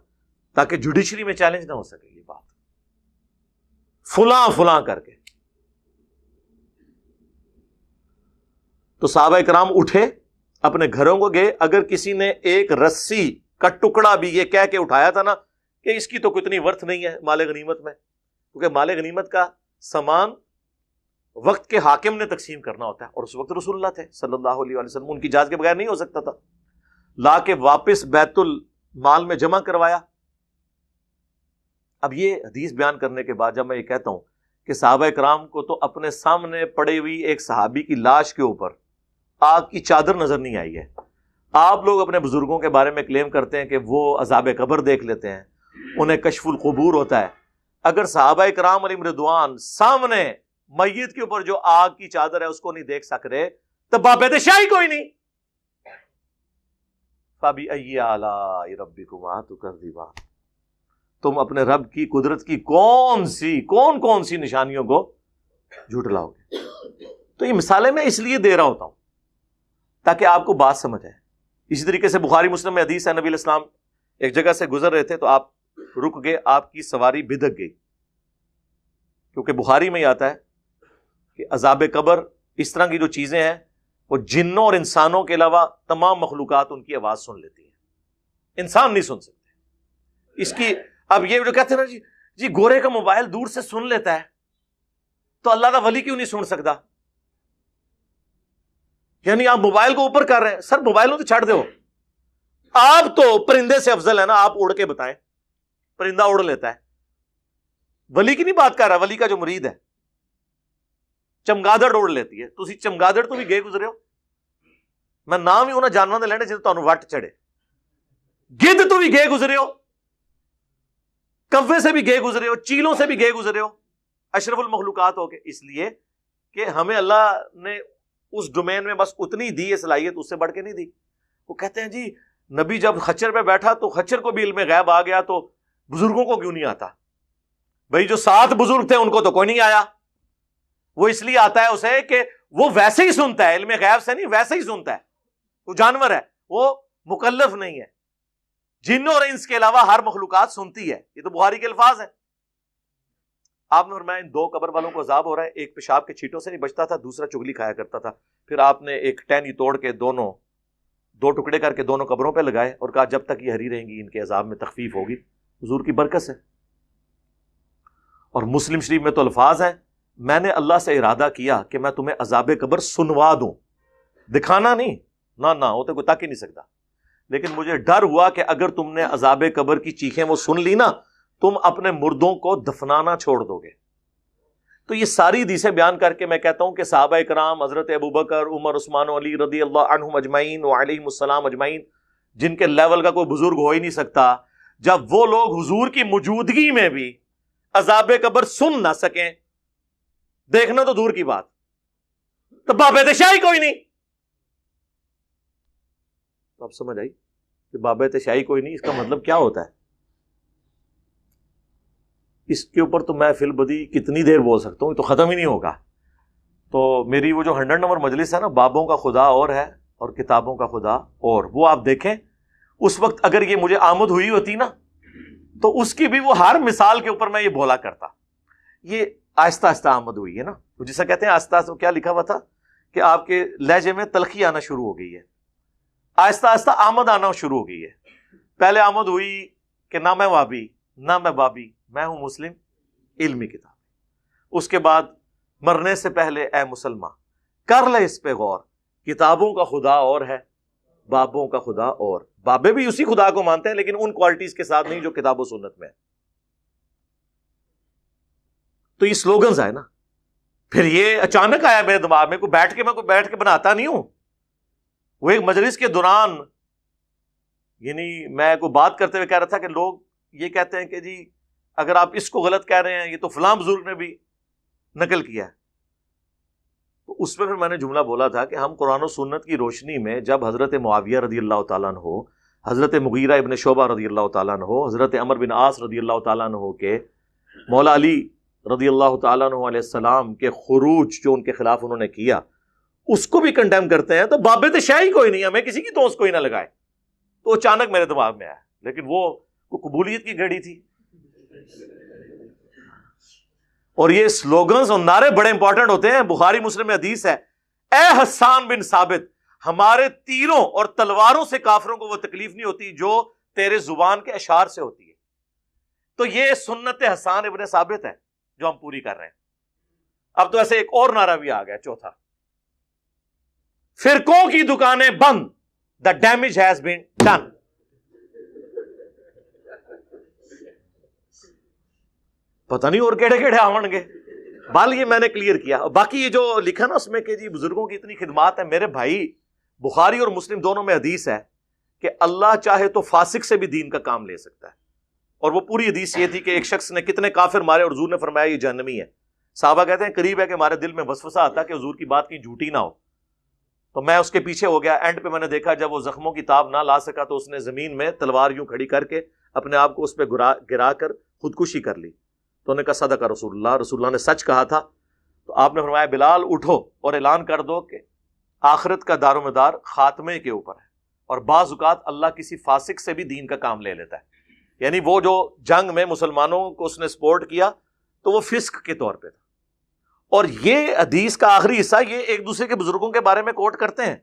تاکہ جوڈیشری میں چیلنج نہ ہو سکے یہ بات فلاں فلاں کر کے۔ تو صحابہ کرام اٹھے، اپنے گھروں کو گئے، اگر کسی نے ایک رسی کا ٹکڑا بھی یہ کہہ کے اٹھایا تھا نا کہ اس کی تو کوئی اتنی ورتھ نہیں ہے مال غنیمت میں، کیونکہ مال غنیمت کا سامان وقت کے حاکم نے تقسیم کرنا ہوتا ہے، اور اس وقت رسول اللہ تھے صلی اللہ علیہ وسلم، ان کی اجازت کے بغیر نہیں ہو سکتا تھا، لا کے واپس بیت المال میں جمع کروایا۔ اب یہ حدیث بیان کرنے کے بعد جب میں یہ کہتا ہوں کہ صحابہ کرام کو تو اپنے سامنے پڑی ہوئی ایک صحابی کی لاش کے اوپر آگ کی چادر نظر نہیں آئی ہے، آپ لوگ اپنے بزرگوں کے بارے میں کلیم کرتے ہیں کہ وہ عذاب قبر دیکھ لیتے ہیں، انہیں کشف القبور ہوتا ہے، اگر صحابہ کرام علیہم رضوان سامنے میت کے اوپر جو آگ کی چادر ہے اس کو نہیں دیکھ سک رہے تو بابید شاہی کوئی نہیں۔ فَبِأَيِّ آلَاءِ رَبِّكُمَا تُكَذِّبَانِ، تم اپنے رب کی قدرت کی کون سی نشانیوں کو جھٹلاؤ گے؟ تو یہ مثالیں میں اس لیے دے رہا ہوتا ہوں تاکہ آپ کو بات سمجھ آئے۔ اسی طریقے سے بخاری مسلم میں حدیث ہے، نبی علیہ السلام ایک جگہ سے گزر رہے تھے تو آپ رک گئے، آپ کی سواری بھدک گئی، کیونکہ بخاری میں ہی آتا ہے کہ عذاب قبر اس طرح کی جو چیزیں ہیں وہ جنوں اور انسانوں کے علاوہ تمام مخلوقات ان کی آواز سن لیتی ہیں، انسان نہیں سن سکتے اس کی۔ اب یہ جو کہتے ہیں نا جی گورے کا موبائل دور سے سن لیتا ہے تو اللہ کا ولی کیوں نہیں سن سکتا؟ یعنی آپ موبائل کو اوپر کر رہے ہیں، سر موبائلوں تو چھڑ دو، آپ تو پرندے سے افضل ہے نا، آپ اڑ کے بتائیں، پرندہ اڑ لیتا ہے، ولی کی نہیں بات کر رہا، ولی کا جو مرید ہے چمگادڑ اڑ لیتی ہے، تسی چمگادڑ تو بھی گئے گزرے ہو، میں نام ہی ہونا جانور دے لینے جن تانوں وٹ چڑھے، گدھ تو بھی گئے گزرے ہو، کوے سے بھی گئے گزرے ہو، چیلوں سے بھی گئے گزرے ہو، اشرف المخلوقات ہو کے، اس لیے کہ ہمیں اللہ نے اس ڈومین میں بس اتنی دی ہے صلاحیت، اس سے بڑھ کے نہیں دی۔ وہ کہتے ہیں جی نبی جب خچر پہ بیٹھا تو خچر کو بھی علم غیب آ گیا تو بزرگوں کو کیوں نہیں آتا؟ بھائی جو 7 بزرگ تھے ان کو تو کوئی نہیں آیا، وہ اس لیے آتا ہے اسے کہ وہ ویسے ہی سنتا ہے، علم غیب سے نہیں، ویسے ہی سنتا ہے، وہ جانور ہے، وہ مکلف نہیں ہے، جنوں اور انس کے علاوہ ہر مخلوقات سنتی ہے، یہ تو بخاری کے الفاظ ہیں۔ آپ نے فرمایا ان 2 قبر والوں کو عذاب ہو رہا ہے، ایک پیشاب کے چھینٹوں سے نہیں بچتا تھا، دوسرا چگلی کھایا کرتا تھا، پھر آپ نے ایک ٹہنی توڑ کے 2 ٹکڑے کر کے دونوں قبروں پہ لگائے اور کہا جب تک یہ ہری رہیں گی ان کے عذاب میں تخفیف ہوگی، حضور کی برکت سے۔ اور مسلم شریف میں تو الفاظ ہیں، میں نے اللہ سے ارادہ کیا کہ میں تمہیں عذاب قبر سنوا دوں، دکھانا نہیں، نہ وہ تو کوئی تک ہی نہیں سکتا، لیکن مجھے ڈر ہوا کہ اگر تم نے عذاب قبر کی چیخیں وہ سن لی نا، تم اپنے مردوں کو دفنانا چھوڑ دو گے۔ تو یہ ساری حدیثیں بیان کر کے میں کہتا ہوں کہ صحابہ کرام حضرت ابوبکر، عمر، عثمان و علی رضی اللہ عنہم اجمعین وعلیہم السلام اجمعین، جن کے لیول کا کوئی بزرگ ہو ہی نہیں سکتا، جب وہ لوگ حضور کی موجودگی میں بھی عذاب قبر سن نہ سکیں، دیکھنا تو دور کی بات، تو بابید شاہی کوئی نہیں۔ اب سمجھ آئی کہ بابید شاہی کوئی نہیں، اس کا مطلب کیا ہوتا ہے؟ اس کے اوپر تو میں فی البدی کتنی دیر بول سکتا ہوں، یہ تو ختم ہی نہیں ہوگا۔ تو میری وہ جو 100 نمبر مجلس ہے نا، بابوں کا خدا اور ہے اور کتابوں کا خدا اور، وہ آپ دیکھیں اس وقت اگر یہ مجھے آمد ہوئی ہوتی نا تو اس کی بھی وہ ہر مثال کے اوپر میں یہ بولا کرتا۔ یہ آہستہ آہستہ آمد ہوئی ہے نا، جسے کہتے ہیں آہستہ آہستہ، کیا لکھا ہوا تھا کہ آپ کے لہجے میں تلخی آنا شروع ہو گئی ہے، آہستہ آہستہ آمد آنا شروع ہو گئی ہے۔ پہلے آمد ہوئی کہ نہ میں وابی نہ میں بابی، میں ہوں مسلم علمی کتاب۔ اس کے بعد مرنے سے پہلے اے مسلمان کر لے اس پہ غور، کتابوں کا خدا اور ہے، بابوں کا خدا اور، بابے بھی اسی خدا کو مانتے ہیں لیکن ان کوالٹیز کے ساتھ نہیں جو کتاب و سنت میں ہے۔ تو یہ سلوگنز آئے نا، پھر یہ اچانک آیا میرے دماغ میں، میں کوئی بیٹھ کے بناتا نہیں ہوں، وہ ایک مجلس کے دوران، یعنی میں کوئی بات کرتے ہوئے کہہ رہا تھا کہ لوگ یہ کہتے ہیں کہ جی اگر آپ اس کو غلط کہہ رہے ہیں یہ تو فلاں بزرگ نے بھی نقل کیا ہے، تو اس پہ پھر میں نے جملہ بولا تھا کہ ہم قرآن و سنت کی روشنی میں جب حضرت معاویہ رضی اللہ تعالیٰ عنہ، حضرت مغیرہ ابن شعبہ رضی اللہ تعالیٰ عنہ، حضرت عمر بن عاص رضی اللہ تعالیٰ عنہ کے مولا علی رضی اللہ تعالیٰ عنہ علیہ السلام کے خروج جو ان کے خلاف انہوں نے کیا، اس کو بھی کنڈیم کرتے ہیں، تو بابت شاہی کوئی نہیں، ہمیں کسی کی دوست کوئی نہ لگائے۔ تو اچانک میرے دماغ میں آیا، لیکن وہ قبولیت کی گھڑی تھی۔ اور یہ سلوگنز اور نعرے بڑے امپورٹنٹ ہوتے ہیں۔ بخاری مسلم میں حدیث ہے، اے حسان بن ثابت، ہمارے تیروں اور تلواروں سے کافروں کو وہ تکلیف نہیں ہوتی جو تیرے زبان کے اشعار سے ہوتی ہے۔ تو یہ سنت حسان ابن ثابت ہے جو ہم پوری کر رہے ہیں. اب تو ایسے ایک اور نعرہ بھی آ گیا چوتھا, فرقوں کی دکانیں بند, the damage has been done. پتہ نہیں اور کیڑے کیڑے آون گے, بال یہ میں نے کلیئر کیا. باقی یہ جو لکھا نا اس میں کہ جی بزرگوں کی اتنی خدمات ہے, میرے بھائی بخاری اور مسلم دونوں میں حدیث ہے کہ اللہ چاہے تو فاسق سے بھی دین کا کام لے سکتا ہے. اور وہ پوری حدیث یہ تھی کہ ایک شخص نے کتنے کافر مارے اور حضور نے فرمایا یہ جہنمی ہے. صحابہ کہتے ہیں قریب ہے کہ ہمارے دل میں وسوسہ آتا کہ حضور کی بات کی جھوٹی نہ ہو, تو میں اس کے پیچھے ہو گیا. اینڈ پہ میں نے دیکھا جب وہ زخموں کی تاب نہ لا سکا تو اس نے زمین میں تلوار یوں کھڑی کر کے اپنے آپ کو اس پہ گرا کر خودکشی کر لی. تو انہوں نے کہا صدق رسول اللہ, رسول اللہ نے سچ کہا تھا. تو آپ نے فرمایا بلال اٹھو اور اعلان کر دو کہ آخرت کا دار و مدار خاتمے کے اوپر ہے, اور بعض اوقات اللہ کسی فاسق سے بھی دین کا کام لے لیتا ہے. یعنی وہ جو جنگ میں مسلمانوں کو اس نے سپورٹ کیا تو وہ فسق کے طور پہ تھا. اور یہ حدیث کا آخری حصہ یہ ایک دوسرے کے بزرگوں کے بارے میں کوٹ کرتے ہیں.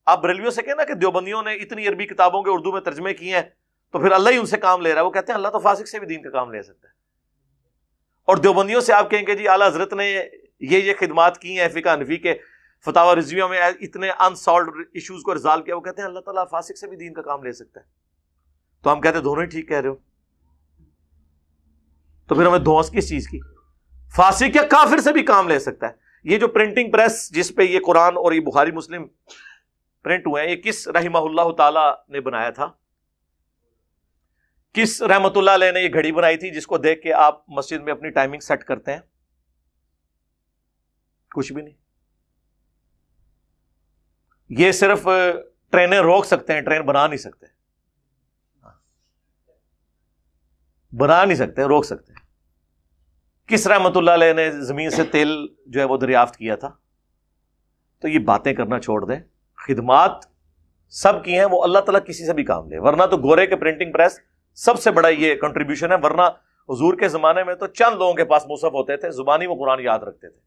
آپ بریلویوں سے کہنا کہ دیوبندیوں نے اتنی عربی کتابوں کے اردو میں ترجمے کیے ہیں تو پھر اللہ ہی ان سے کام لے رہا ہے. وہ کہتے ہیں اللہ تو فاسق سے بھی دین کا کام لے سکتا ہے. اور دیوبندیوں سے آپ کہیں گے جی اعلیٰ حضرت نے یہ خدمات کی ہیں فقہ حنفی کے فتاوی رضویہ میں اتنے انسالوڈ ایشوز کو ریزالو کیا, وہ کہتے ہیں اللہ تعالیٰ فاسق سے بھی دین کا کام لے سکتا ہے. تو ہم کہتے ہیں دونوں ہی ٹھیک کہہ رہے ہو. تو پھر ہمیں دھوس کس چیز کی؟ فاسق یا کافر سے بھی کام لے سکتا ہے. یہ جو پرنٹنگ پریس جس پہ یہ قرآن اور یہ بخاری مسلم پرنٹ ہوئے ہیں, یہ کس رحمہ اللہ تعالی نے بنایا تھا؟ کس رحمت اللہ علیہ نے یہ گھڑی بنائی تھی جس کو دیکھ کے آپ مسجد میں اپنی ٹائمنگ سیٹ کرتے ہیں؟ کچھ بھی نہیں. یہ صرف ٹرینیں روک سکتے ہیں, ٹرین بنا نہیں سکتے. بنا نہیں سکتے, روک سکتے ہیں. کس رحمت اللہ علیہ نے زمین سے تیل جو ہے وہ دریافت کیا تھا؟ تو یہ باتیں کرنا چھوڑ دیں. خدمات سب کی ہیں, وہ اللہ تعالیٰ کسی سے بھی کام لے. ورنہ تو گورے کے پرنٹنگ پریس سب سے بڑا یہ کنٹریبیوشن ہے. ورنہ حضور کے زمانے میں تو چند لوگوں کے پاس مصحف ہوتے تھے, زبانی وہ قرآن یاد رکھتے تھے.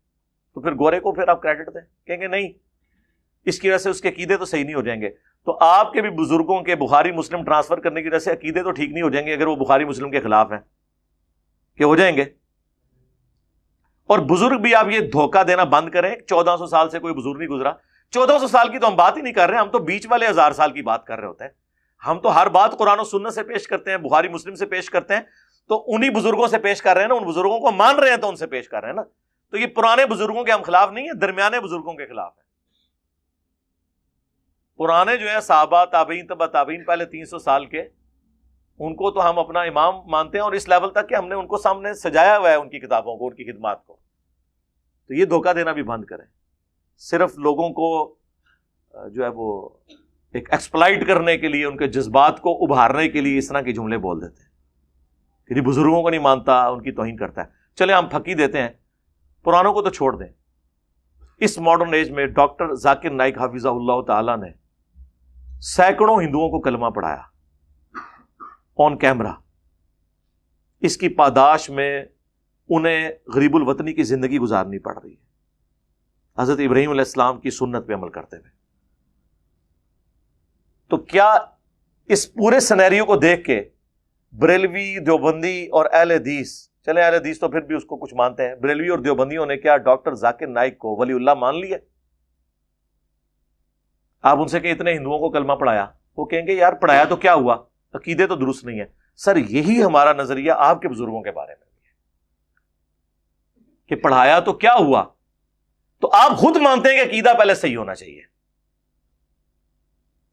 تو پھر گورے کو پھر آپ کریڈٹ دیں, کہیں گے نہیں اس کی وجہ سے اس کے عقیدے تو صحیح نہیں ہو جائیں گے. تو آپ کے بھی بزرگوں کے بخاری مسلم ٹرانسفر کرنے کی وجہ سے عقیدے تو ٹھیک نہیں ہو جائیں گے اگر وہ بخاری مسلم کے خلاف ہیں, کہ ہو جائیں گے. اور بزرگ بھی آپ یہ دھوکہ دینا بند کریں. 1400 سال سے کوئی بزرگ نہیں گزرا. 1400 سال کی تو ہم بات ہی نہیں کر رہے, ہم تو بیچ والے 1000 سال کی بات کر رہے ہوتے ہیں. ہم تو ہر بات قرآن و سنت سے پیش کرتے ہیں, بخاری مسلم سے پیش کرتے ہیں. تو انہی بزرگوں سے پیش کر رہے ہیں نا, ان بزرگوں کو مان رہے ہیں تو ان سے پیش کر رہے ہیں نا. تو یہ پرانے بزرگوں کے ہم خلاف نہیں ہیں, درمیانے بزرگوں کے خلاف ہیں. پرانے جو ہیں صحابہ تابعین تبع تابعین پہلے 300 سال کے, ان کو تو ہم اپنا امام مانتے ہیں, اور اس لیول تک کہ ہم نے ان کو سامنے سجایا ہوا ہے, ان کی کتابوں کو, ان کی خدمات کو. تو یہ دھوکہ دینا بھی بند کریں. صرف لوگوں کو جو ہے وہ ایک ایکسپلائٹ کرنے کے لیے, ان کے جذبات کو ابھارنے کے لیے اس طرح کے جملے بول دیتے ہیں کہ بزرگوں کو نہیں مانتا, ان کی توہین کرتا ہے. چلے ہم پھکی دیتے ہیں, پرانوں کو تو چھوڑ دیں. اس ماڈرن ایج میں ڈاکٹر ذاکر نائک حافظہ اللہ تعالی نے سینکڑوں ہندوؤں کو کلمہ پڑھایا آن کیمرہ. اس کی پاداش میں انہیں غریب الوطنی کی زندگی گزارنی پڑ رہی ہے, حضرت ابراہیم علیہ السلام کی سنت پہ عمل کرتے ہوئے. تو کیا اس پورے سینیریو کو دیکھ کے بریلوی, دیوبندی اور اہل حدیث, چلے اہل حدیث تو پھر بھی اس کو کچھ مانتے ہیں, بریلوی اور دیوبندیوں نے کیا ڈاکٹر ذاکر نائک کو ولی اللہ مان لیا؟ آپ ان سے کہ اتنے ہندوؤں کو کلمہ پڑھایا, وہ کہیں گے یار پڑھایا تو کیا ہوا, عقیدے تو درست نہیں ہے. سر یہی ہمارا نظریہ آپ کے بزرگوں کے بارے میں بھی ہے کہ پڑھایا تو کیا ہوا. تو آپ خود مانتے ہیں کہ عقیدہ پہلے صحیح ہونا چاہیے.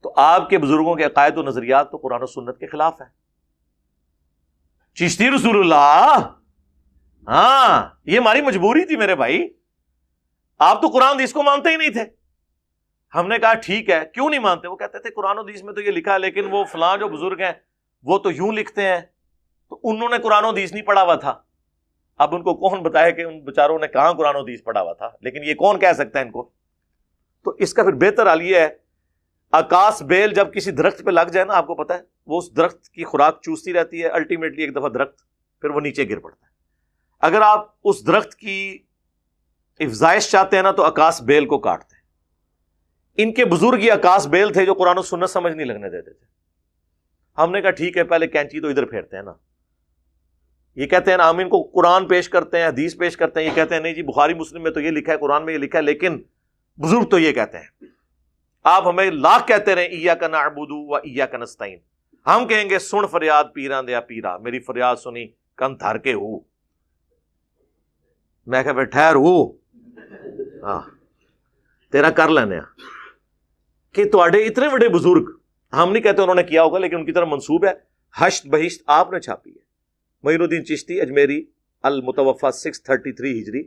تو آپ کے بزرگوں کے عقائد و نظریات تو قرآن و سنت کے خلاف ہیں. چشتی رسول اللہ, ہاں یہ ہماری مجبوری تھی میرے بھائی. آپ تو قرآن حدیث کو مانتے ہی نہیں تھے. ہم نے کہا ٹھیک ہے, کیوں نہیں مانتے؟ وہ کہتے تھے قرآن حدیث میں تو یہ لکھا ہے, لیکن وہ فلاں جو بزرگ ہیں وہ تو یوں لکھتے ہیں, تو انہوں نے قرآن حدیث نہیں پڑھا ہوا تھا. اب ان کو کون بتائے کہ ان بیچاروں نے کہاں قرآن حدیث پڑھا ہوا تھا, لیکن یہ کون کہہ سکتا ہے ان کو؟ تو اس کا پھر بہتر حال یہ ہے, آکاش بیل جب کسی درخت پہ لگ جائے نا, آپ کو پتا ہے وہ اس درخت کی خوراک چوستی رہتی ہے, الٹیمیٹلی ایک دفعہ درخت پھر وہ نیچے گر پڑتا ہے. اگر آپ اس درخت کی افزائش چاہتے ہیں نا تو آکاش بیل کو کاٹتے ہیں. ان کے بزرگ یہ آکاش بیل تھے جو قرآن و سنت سمجھ نہیں لگنے دیتے تھے. ہم نے کہا ٹھیک ہے, پہلے کینچی تو ادھر پھیرتے ہیں نا, یہ کہتے ہیں ہم ان کو قرآن پیش کرتے ہیں، حدیث پیش کرتے ہیں، یہ کہتے ہیں نہیں جی بخاری مسلم میں تو یہ لکھا ہے، قرآن میں یہ لکھا ہے، لیکن بزرگ تو یہ کہتے ہیں. آپ ہمیں لاکھ کہتے رہے ایاک نعبد و ایاک نستعین، ہم کہیں گے سن فریاد پیراں دیا پیرا، میری فریاد سنی کن تھر کے ہو. میں کہ ٹھہر ہو ہاں تیرا کر لینے کہ تواڈے اتنے بڑے بزرگ، ہم نہیں کہتے انہوں نے کیا ہوگا لیکن ان کی طرف منسوب ہے، حشت بہشت آپ نے چھاپی ہے. معین الدین چشتی اجمیری المتوفا 633 ہجری،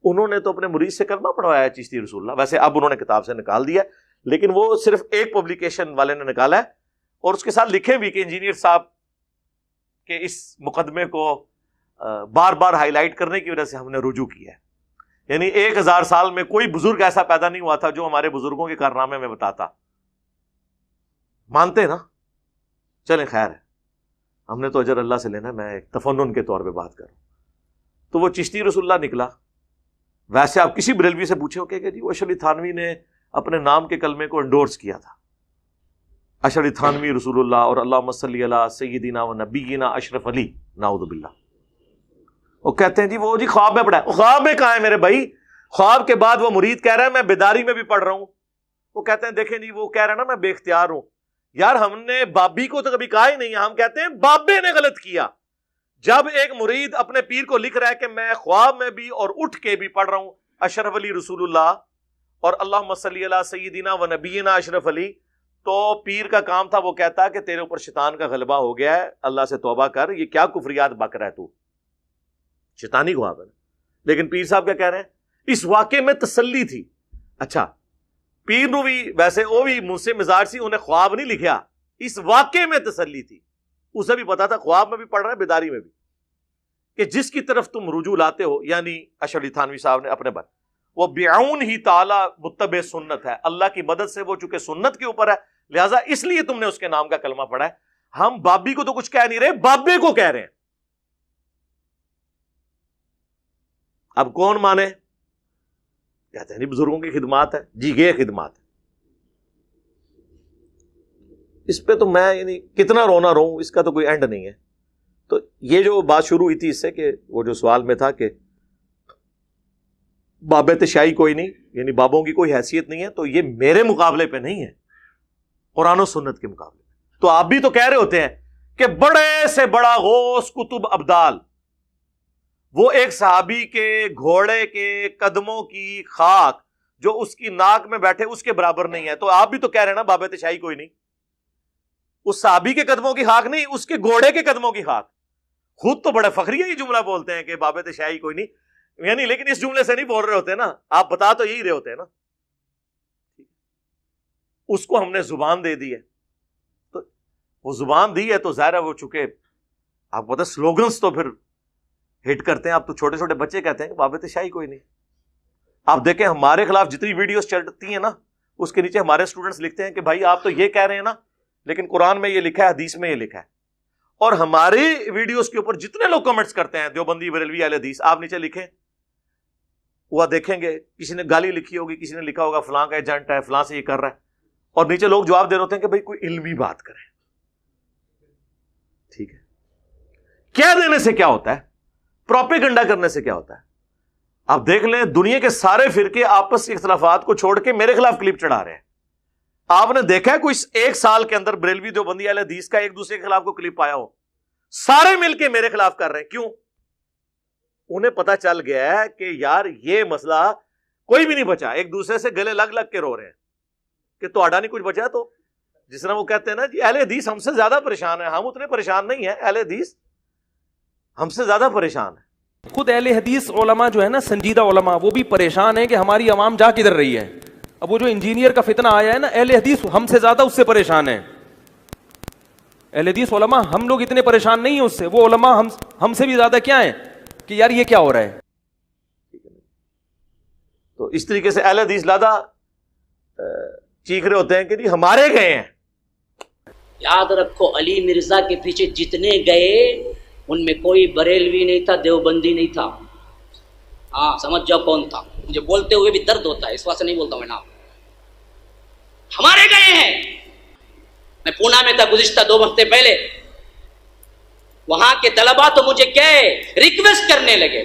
انہوں نے تو اپنے مرید سے کلمہ پڑھوایا ہے چشتی رسول اللہ. ویسے اب انہوں نے کتاب سے نکال دیا لیکن وہ صرف ایک پبلیکیشن والے نے نکالا ہے، اور اس کے ساتھ لکھے بھی کہ انجینئر صاحب کے اس مقدمے کو بار بار ہائی لائٹ کرنے کی وجہ سے ہم نے رجوع کیا ہے. یعنی 1000 سال میں کوئی بزرگ ایسا پیدا نہیں ہوا تھا جو ہمارے بزرگوں کے کارنامے میں بتاتا. مانتے نا؟ چلیں خیر ہے، ہم نے تو اجر اللہ سے لینا، میں ایک تفنن کے طور پہ بات کر رہا ہوں. تو وہ چشتی رسول اللہ نکلا. ویسے آپ کسی بریلوی سے پوچھیں کہ جی وہ اشرف علی تھانوی نے اپنے نام کے کلمے کو انڈورس کیا تھا، اشرف علی تھانوی رسول اللہ اور اللہم صلی علی سیدنا و نبینا اشرف علی، نعوذ باللہ. وہ کہتے ہیں جی وہ جی خواب میں پڑھا ہے. خواب میں کہاں ہے میرے بھائی؟ خواب کے بعد وہ مرید کہہ رہا ہے میں بیداری میں بھی پڑھ رہا ہوں. وہ کہتے ہیں دیکھیں جی وہ کہہ رہا ہے نا میں بے اختیار ہوں. یار ہم نے بابی کو تو کبھی کہا ہی نہیں ہے، ہم کہتے ہیں بابے نے غلط کیا. جب ایک مرید اپنے پیر کو لکھ رہا ہے کہ میں خواب میں بھی اور اٹھ کے بھی پڑھ رہا ہوں اشرف علی رسول اللہ اور اللہم صلی علی سیدنا و نبینا اشرف علی، تو پیر کا کام تھا وہ کہتا کہ تیرے اوپر شیطان کا غلبہ ہو گیا ہے، اللہ سے توبہ کر، یہ کیا کفریات بک رہا ہے تو، شیطانی خواب ہے. لیکن پیر صاحب کیا کہہ رہے ہیں؟ اس واقعے میں تسلی تھی. اچھا پیر نو بھی ویسے وہ بھی منہ سے مزاج سی، انہیں خواب نہیں لکھیا، اس واقعے میں تسلی تھی. اسے بھی پتا تھا خواب میں بھی پڑھ رہا ہے بیداری میں بھی، کہ جس کی طرف تم رجوع لاتے ہو، یعنی اشرف علی تھانوی صاحب نے اپنے بات، وہ بعون ہی تعالی متبع سنت ہے، اللہ کی مدد سے وہ چونکہ سنت کے اوپر ہے لہٰذا اس لیے تم نے اس کے نام کا کلمہ پڑھا ہے. ہم بابی کو تو کچھ کہہ نہیں رہے، بابے کو کہہ رہے ہیں. اب کون مانے؟ کہتے ہیں نہیں بزرگوں کی خدمات ہے. جی یہ خدمات ہے، اس پہ تو میں یعنی کتنا رونا رہوں، اس کا تو کوئی اینڈ نہیں ہے. تو یہ جو بات شروع ہوئی تھی اس سے کہ وہ جو سوال میں تھا کہ بابت شاہی کوئی نہیں، یعنی بابوں کی کوئی حیثیت نہیں ہے، تو یہ میرے مقابلے پہ نہیں ہے، قرآن و سنت کے مقابلے پہ. تو آپ بھی تو کہہ رہے ہوتے ہیں کہ بڑے سے بڑا غوث کتب ابدال، وہ ایک صحابی کے گھوڑے کے قدموں کی خاک جو اس کی ناک میں بیٹھے اس کے برابر نہیں ہے. تو آپ بھی تو کہہ رہے ہیں نا بابت شاہی کوئی نہیں، اس صحابی کے قدموں کی خاک نہیں، اس کے گھوڑے کے قدموں کی خاک. خود تو بڑے فخریہ یہ جملہ بولتے ہیں کہ بابت شاہی کوئی نہیں، یعنی لیکن اس جملے سے نہیں بول رہے ہوتے نا، آپ بتا تو یہی رہے ہوتے ہیں نا. اس کو ہم نے زبان دے دی ہے، تو وہ زبان دی ہے تو ظاہر ہے وہ چکے آپ کو پتا سلوگنز تو پھر ہٹ کرتے ہیں. آپ تو چھوٹے چھوٹے بچے کہتے ہیں کہ بابت شاہی کوئی نہیں. آپ دیکھیں ہمارے خلاف جتنی ویڈیوز چلتی ہیں نا اس کے نیچے ہمارے اسٹوڈنٹس لکھتے ہیں کہ بھائی آپ تو یہ کہہ رہے ہیں نا لیکن قرآن میں یہ لکھا ہے، حدیث میں یہ لکھا ہے. اور ہماری ویڈیوز کے اوپر جتنے لوگ کمنٹس کرتے ہیں دیوبندی بریلوی اہل حدیث، آپ نیچے لکھیں، وہ دیکھیں گے کسی نے گالی لکھی ہوگی، کسی نے لکھا ہوگا فلاں کا ایجنٹ ہے، فلاں سے یہ کر رہا ہے، اور نیچے لوگ جواب دے رہے ہوتے ہیں کہ بھائی کوئی علمی بات کریں. ٹھیک ہے، کیا دینے سے کیا ہوتا ہے، پروپیگنڈا کرنے سے کیا ہوتا ہے؟ آپ دیکھ لیں دنیا کے سارے فرقے آپس کے اختلافات کو چھوڑ کے میرے خلاف کلپ چڑھا رہے ہیں. آپ نے دیکھا ہے کوئی ایک سال کے اندر بریلوی دیوبندی اہل حدیث کا ایک دوسرے کے خلاف کو کلپ آیا ہو؟ سارے مل کے میرے خلاف کر رہے ہیں. کیوں؟ انہیں پتا چل گیا ہے کہ یار یہ مسئلہ کوئی بھی نہیں بچا، ایک دوسرے سے گلے لگ لگ کے رو رہے ہیں کہ توڑا نہیں کچھ بچا. تو جس طرح وہ کہتے ہیں نا جی اہل حدیث ہم سے زیادہ پریشان ہے، ہم اتنے پریشان نہیں ہیں، اہل حدیث ہم سے زیادہ پریشان ہے. خود اہل حدیث علماء جو ہے نا، سنجیدہ علماء، وہ بھی پریشان ہیں کہ ہماری عوام جا کدھر رہی ہے. اب وہ جو انجینئر کا فتنہ آیا ہے نا، اہل حدیث ہم سے زیادہ اس سے پریشان ہیں. اہل حدیث علماء ہم لوگ اتنے پریشان نہیں ہیں اس سے، وہ علماء ہم سے بھی زیادہ کیا ہیں کہ یار یہ کیا ہو رہا ہے. تو اس طریقے سے اہل حدیث لادہ چیخ رہے ہوتے ہیں کہ جی ہمارے گئے ہیں. یاد رکھو علی مرزا کے پیچھے جتنے گئے ان میں کوئی بریلوی نہیں تھا، دیوبندی نہیں تھا. ہاں سمجھ جاؤ کون تھا. مجھے بولتے ہوئے بھی درد ہوتا ہے، اس واسطے نہیں بولتا میں نام. ہمارے گئے ہیں. میں پونا میں تھا گزشتہ 2 ہفتے پہلے، وہاں کے طلباء تو مجھے ریکویسٹ کرنے لگے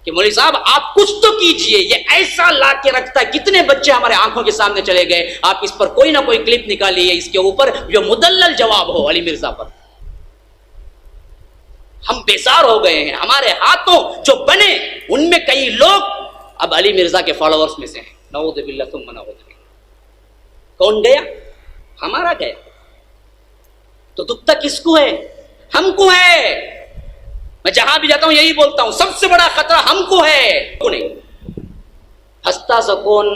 کہ مولوی صاحب آپ کچھ تو کیجئے، یہ ایسا لا کے رکھتا ہے، کتنے بچے ہمارے آنکھوں کے سامنے چلے گئے، آپ اس پر کوئی نہ کوئی کلپ نکالیے، اس کے اوپر جو مدلل جواب ہو علی مرزا پر۔ ہم بیزار ہو گئے ہیں، ہمارے ہاتھوں جو بنے ان میں کئی لوگ اب علی مرزا کے فالوورز میں سے ہیں، نعوذ باللہ ثم نعوذ باللہ۔ کون گیا؟ ہمارا گیا۔ تو دکھ تک کس کو ہے؟ ہم کو ہے۔ میں جہاں بھی جاتا ہوں یہی بولتا ہوں، سب سے بڑا خطرہ ہم کو ہے، کو نہیں۔ پھنستا سکون،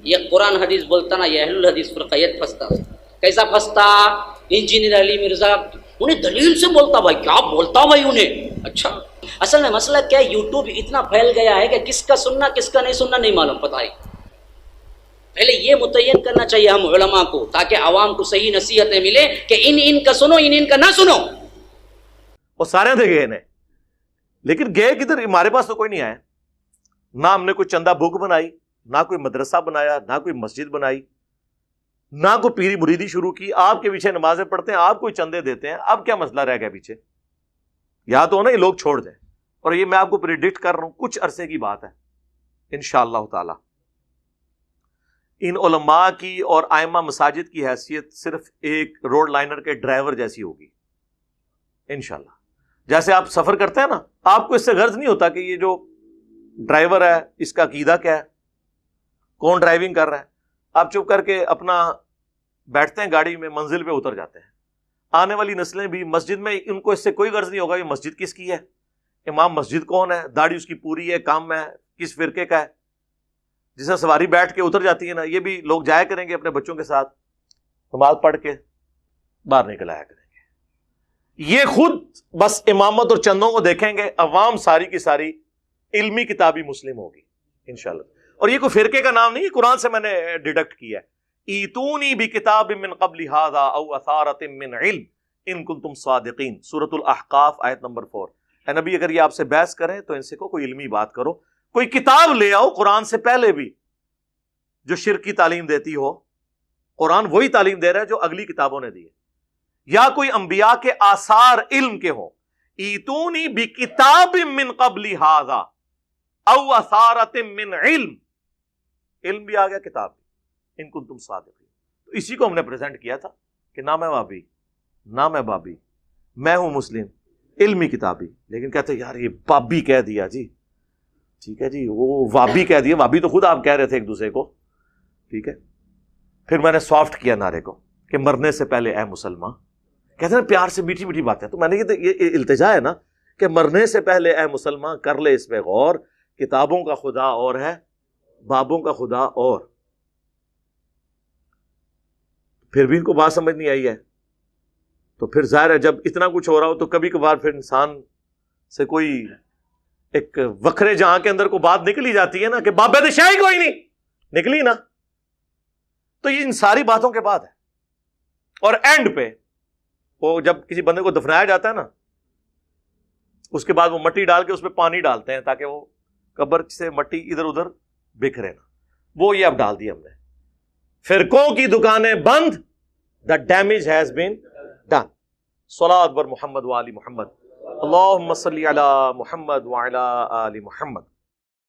یہ قرآن حدیث بولتا نا، یہ اہل الحدیث فرقیت پھنستا۔ کیسا پھنستا؟ انجینئر علی مرزا انہیں دلیل سے بولتا، بھائی کیا بولتا بھائی انہیں۔ اچھا اصل میں مسئلہ کیا ہے، یوٹیوب اتنا پھیل گیا ہے کہ کس کا سننا کس کا نہیں سننا نہیں معلوم، پتہ ہی۔ پہلے یہ متعین کرنا چاہیے ہم علماء کو، تاکہ عوام کو صحیح نصیحتیں ملے کہ ان کا سنو، ان کا نہ سنو۔ وہ سارے تھے گئے نے، لیکن گئے کدھر؟ ہمارے پاس تو کوئی نہیں آیا، نہ ہم نے کوئی چندہ بک بنائی، نہ کوئی مدرسہ بنایا، نہ کوئی مسجد بنائی، نہ کوئی پیری مریدی شروع کی۔ آپ کے پیچھے نمازیں پڑھتے ہیں، آپ کوئی چندے دیتے ہیں، اب کیا مسئلہ رہ گیا پیچھے؟ یا تو نا یہ لوگ چھوڑ دیں، اور یہ میں آپ کو پریڈکٹ کر رہا ہوں کچھ عرصے کی بات ہے انشاءاللہ تعالی۔ ان علماء کی اور ائمہ مساجد کی حیثیت صرف ایک روڈ لائنر کے ڈرائیور جیسی ہوگی انشاءاللہ۔ جیسے آپ سفر کرتے ہیں نا، آپ کو اس سے غرض نہیں ہوتا کہ یہ جو ڈرائیور ہے اس کا عقیدہ کیا ہے، کون ڈرائیونگ کر رہا ہے، آپ چپ کر کے اپنا بیٹھتے ہیں گاڑی میں، منزل پہ اتر جاتے ہیں۔ آنے والی نسلیں بھی مسجد میں، ان کو اس سے کوئی غرض نہیں ہوگا یہ مسجد کس کی ہے، امام مسجد کون ہے، داڑھی اس کی پوری ہے، کام ہے، کس فرقے کا ہے۔ جسے سواری بیٹھ کے اتر جاتی ہے نا، یہ بھی لوگ جایا کریں گے اپنے بچوں کے ساتھ، نماز پڑھ کے باہر نکل آیا کریں گے۔ یہ خود بس امامت اور چندوں کو دیکھیں گے، عوام ساری کی ساری علمی کتابی مسلم ہوگی انشاءاللہ۔ اور یہ کوئی فرقے کا نام نہیں، قرآن سے میں نے ڈیڈکٹ کیا ہے۔ ایتونی بکتاب من قبل ھذا او اثارۃ من علم ان کنتم صادقین، سورۃ الاحقاف آیت نمبر 4۔ اے نبی اگر یہ آپ سے بحث کریں تو ان سے کوئی علمی بات کرو، کوئی کتاب لے آؤ قرآن سے پہلے بھی جو شرک کی تعلیم دیتی ہو۔ قرآن وہی تعلیم دے رہا ہے جو اگلی کتابوں نے دی ہے، یا کوئی انبیاء کے آثار علم کے ہوں۔ ایتونی بکتاب من قبل ھذا او اثارۃ من علم، علم بھی آ گیا، کتاب بھی، ان کنتم صادقین۔ تو اسی کو ہم نے پریزنٹ کیا تھا کہ نہ میں وہابی، نہ میں بابی، میں ہوں مسلم، علمی کتابی۔ لیکن کہتے یار یہ بابی کہہ دیا جی، ٹھیک ہے جی، وہ وابی کہہ دیا، وابی تو خود آپ کہہ رہے تھے ایک دوسرے کو، ٹھیک ہے۔ پھر میں نے سافٹ کیا نعرے کو کہ مرنے سے پہلے اے مسلمان، کہتے ہیں پیار سے میٹھی میٹھی باتیں، تو میں نے یہ التجا ہے نا کہ مرنے سے پہلے اے مسلمان کر لے اس پہ غور، کتابوں کا خدا اور ہے، بابوں کا خدا اور۔ پھر بھی ان کو بات سمجھ نہیں آئی ہے، تو پھر ظاہر ہے جب اتنا کچھ ہو رہا ہو تو کبھی کبھار پھر انسان سے کوئی ایک وکھرے جہاں کے اندر کو بات نکلی جاتی ہے نا کہ بابے دے شاہی کوئی نہیں نکلی نا، تو یہ ان ساری باتوں کے بعد ہے۔ اور اینڈ پہ وہ جب کسی بندے کو دفنایا جاتا ہے نا، اس کے بعد وہ مٹی ڈال کے اس پہ پانی ڈالتے ہیں تاکہ وہ قبر سے مٹی ادھر ادھر بکھرے نا، وہ یہ اب ڈال دی ہم نے۔ فرقوں کی دکانیں بند، the damage has been done۔ صلاۃ بر محمد و آل محمد، اللہم صلی علی محمد وعلی آل محمد۔